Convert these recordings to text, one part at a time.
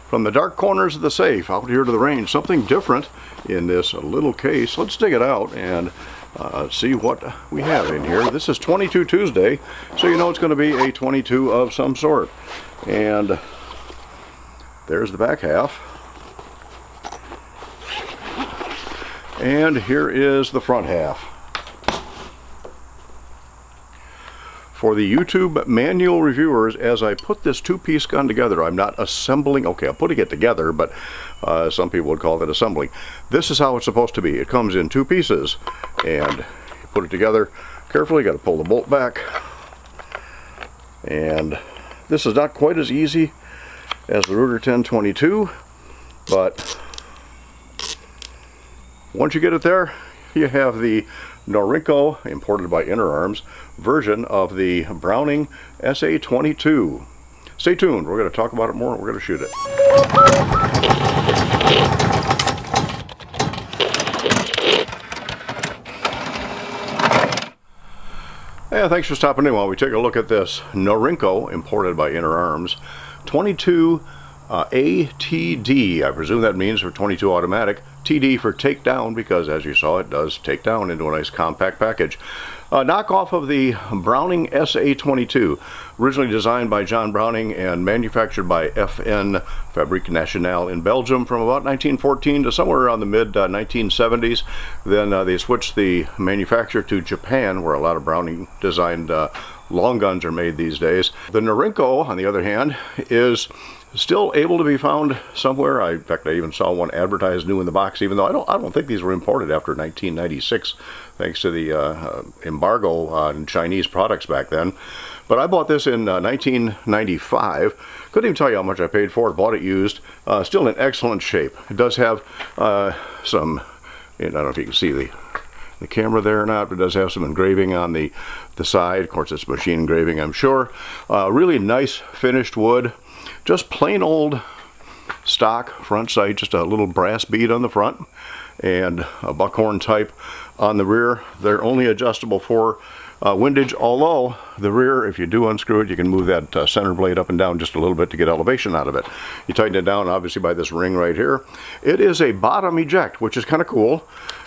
From the dark corners of the safe out here to the range, something different in this little case. Let's dig it out and see what we have in here. This is 22 Tuesday, so you know it's going to be a 22 of some sort. And there's the back half. And here is the front half. For the YouTube manual reviewers, as I put this two-piece gun together, I'm not assembling. Okay, I'm putting it together, but some people would call it assembling. This is how it's supposed to be. It comes in two pieces, and you put it together carefully. You got to pull the bolt back. And this is not quite as easy as the Ruger 1022, but once you get it there, you have the Norinco, imported by Firearms, version of the Browning SA-22. Stay tuned. We're going to talk about it more. We're going to shoot it. Yeah, thanks for stopping in while we take a look at this Norinco, imported by Firearms, 22 ATD. I presume that means for 22 automatic. TD for takedown, because as you saw, it does take down into a nice compact package. Knockoff of the Browning SA-22, originally designed by John Browning and manufactured by FN, Fabrique Nationale in Belgium, from about 1914 to somewhere around the mid-1970s. Then they switched the manufacturer to Japan, where a lot of Browning designed long guns are made these days. The Norinco, on the other hand, is still able to be found somewhere. In fact, I even saw one advertised new in the box, even though I don't think these were imported after 1996, thanks to the embargo on Chinese products back then. But I bought this in 1995. Couldn't even tell you how much I paid for it. Bought it used. Still in excellent shape. It does have some, I don't know if you can see the camera there or not, but it does have some engraving on the side. Of course, it's machine engraving, I'm sure. Really nice finished wood. Just plain old stock front sight, just a little brass bead on the front and a buckhorn type on the rear. They're only adjustable for windage, although the rear, if you do unscrew it, you can move that center blade up and down just a little bit to get elevation out of it. You tighten it down obviously by this ring right here. It is a bottom eject, which is kind of cool,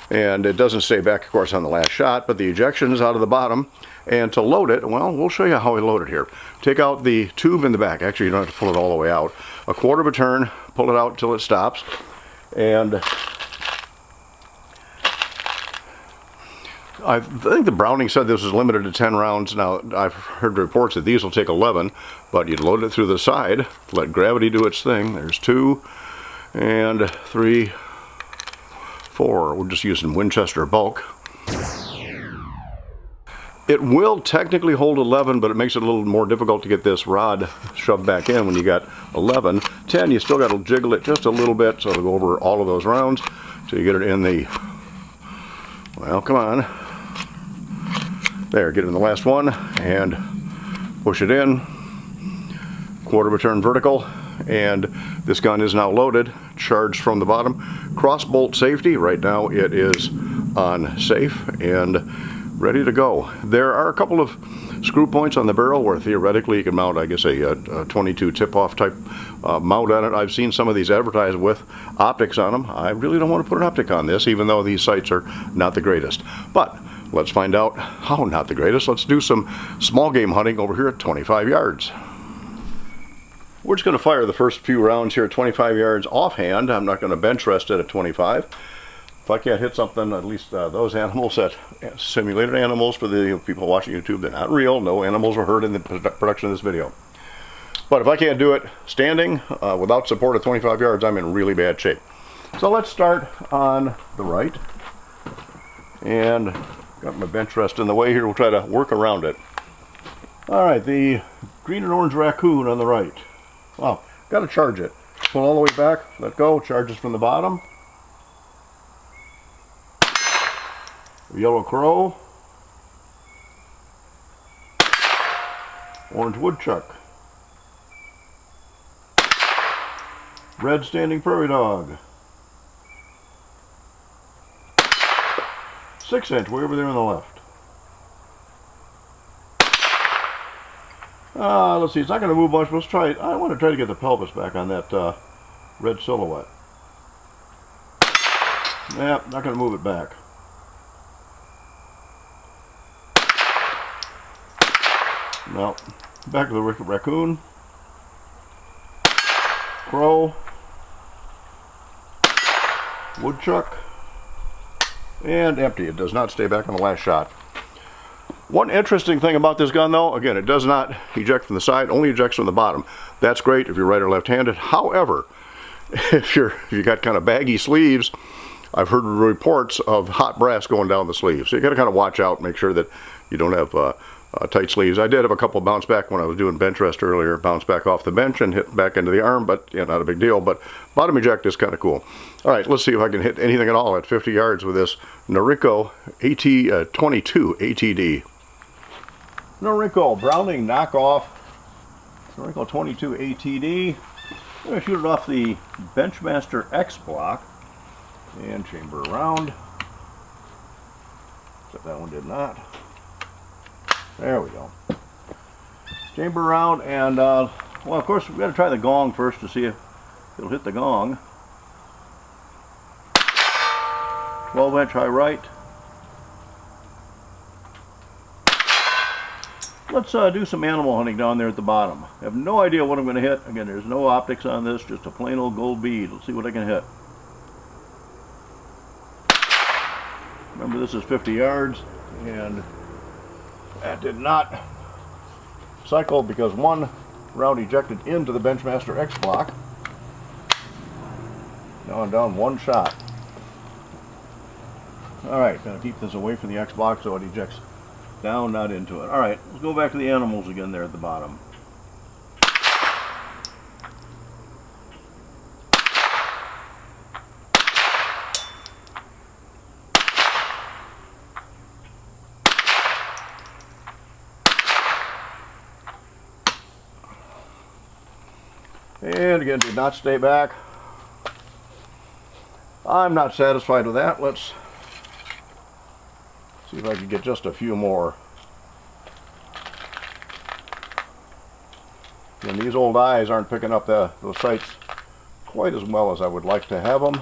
and it doesn't stay back, of course, on the last shot, but the ejection is out of the bottom. And to load it, well, we'll show you how we load it here. Take out the tube in the back. Actually, you don't have to pull it all the way out. A quarter of a turn, pull it out until it stops. And I think the Browning said this was limited to 10 rounds. Now, I've heard reports that these will take 11, but you'd load it through the side, let gravity do its thing. There's 2 and 3, 4. We're just using Winchester bulk. It will technically hold 11, but it makes it a little more difficult to get this rod shoved back in when you got 11. 10, you still got to jiggle it just a little bit so it'll go over all of those rounds till you get it in the, well, come on. There, get it in the last one and push it in. Quarter of a turn vertical, and this gun is now loaded, charged from the bottom. Cross bolt safety, right now it is on safe and ready to go. There are a couple of screw points on the barrel where theoretically you can mount, I guess, a 22 tip-off type mount on it. I've seen some of these advertised with optics on them. I really don't want to put an optic on this, even though these sights are not the greatest. But let's find out how not the greatest. Let's do some small game hunting over here at 25 yards. We're just going to fire the first few rounds here at 25 yards offhand. I'm not going to bench rest it at 25. If I can't hit something, at least those animals, that simulated animals for the people watching YouTube, they're not real. No animals were hurt in the production of this video. But if I can't do it standing without support at 25 yards, I'm in really bad shape. So let's start on the right. And got my bench rest in the way here. We'll try to work around it. All right, the green and orange raccoon on the right. Wow, got to charge it. Pull all the way back, let go, charges from the bottom. Yellow crow, orange woodchuck, red standing prairie dog, 6-inch way over there on the left. Let's see, it's not going to move much. Let's try it. I want to try to get the pelvis back on that red silhouette. Nah, not going to move it back. No, back to the raccoon, crow, woodchuck, and empty. It does not stay back on the last shot. One interesting thing about this gun, though, again, it does not eject from the side, only ejects from the bottom. That's great if you're right or left-handed. However, if you got kind of baggy sleeves, I've heard reports of hot brass going down the sleeve. So you got to kind of watch out, make sure that you don't have tight sleeves. I did have a couple bounce back when I was doing bench rest earlier, bounce back off the bench and hit back into the arm, but yeah, not a big deal. But bottom eject is kind of cool. All right, let's see if I can hit anything at all at 50 yards with this Norinco AT22 ATD. Norinco Browning knockoff, Norinco 22 ATD. I'm going to shoot it off the Benchmaster X block and chamber around. Except that one did not. There we go. Chamber around, and well, of course, we've got to try the gong first to see if it'll hit the gong. 12-inch high right. Let's do some animal hunting down there at the bottom. I have no idea what I'm going to hit. Again, there's no optics on this, just a plain old gold bead. Let's see what I can hit. Remember, this is 50 yards, and that did not cycle because one round ejected into the Benchmaster X block. Now I'm down one shot. Alright, gonna keep this away from the X block so it ejects down, not into it. Alright, let's go back to the animals again there at the bottom. And again, did not stay back. I'm not satisfied with that. Let's see if I can get just a few more. And these old eyes aren't picking up those sights quite as well as I would like to have them.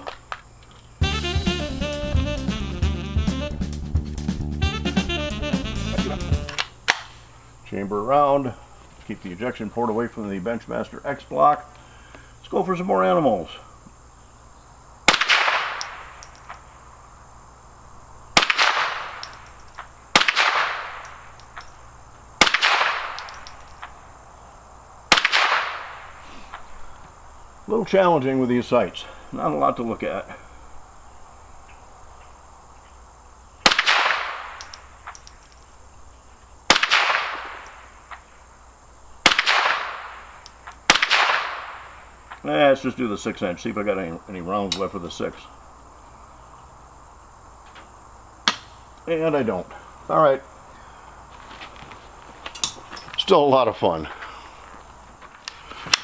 Chamber around. Keep the ejection port away from the Benchmaster X block. Let's go for some more animals. A little challenging with these sights. Not a lot to look at. Let's just do the 6-inch, see if I got any rounds left for the 6. And I don't. Alright. Still a lot of fun.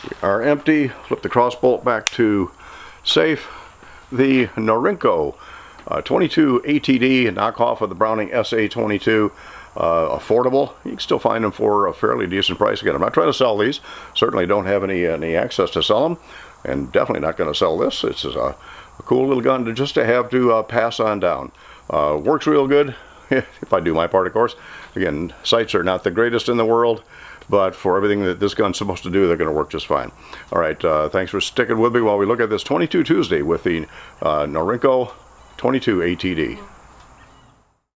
We are empty. Flip the cross bolt back to safe. The Norinco 22 ATD, knockoff of the Browning SA22. Affordable. You can still find them for a fairly decent price. Again, I'm not trying to sell these. Certainly don't have any access to sell them, and definitely not going to sell this. This is a cool little gun to have to pass on down. Works real good, if I do my part, of course. Again, sights are not the greatest in the world, but for everything that this gun's supposed to do, they're going to work just fine. All right, thanks for sticking with me while we look at this 22 Tuesday with the Norinco 22 ATD.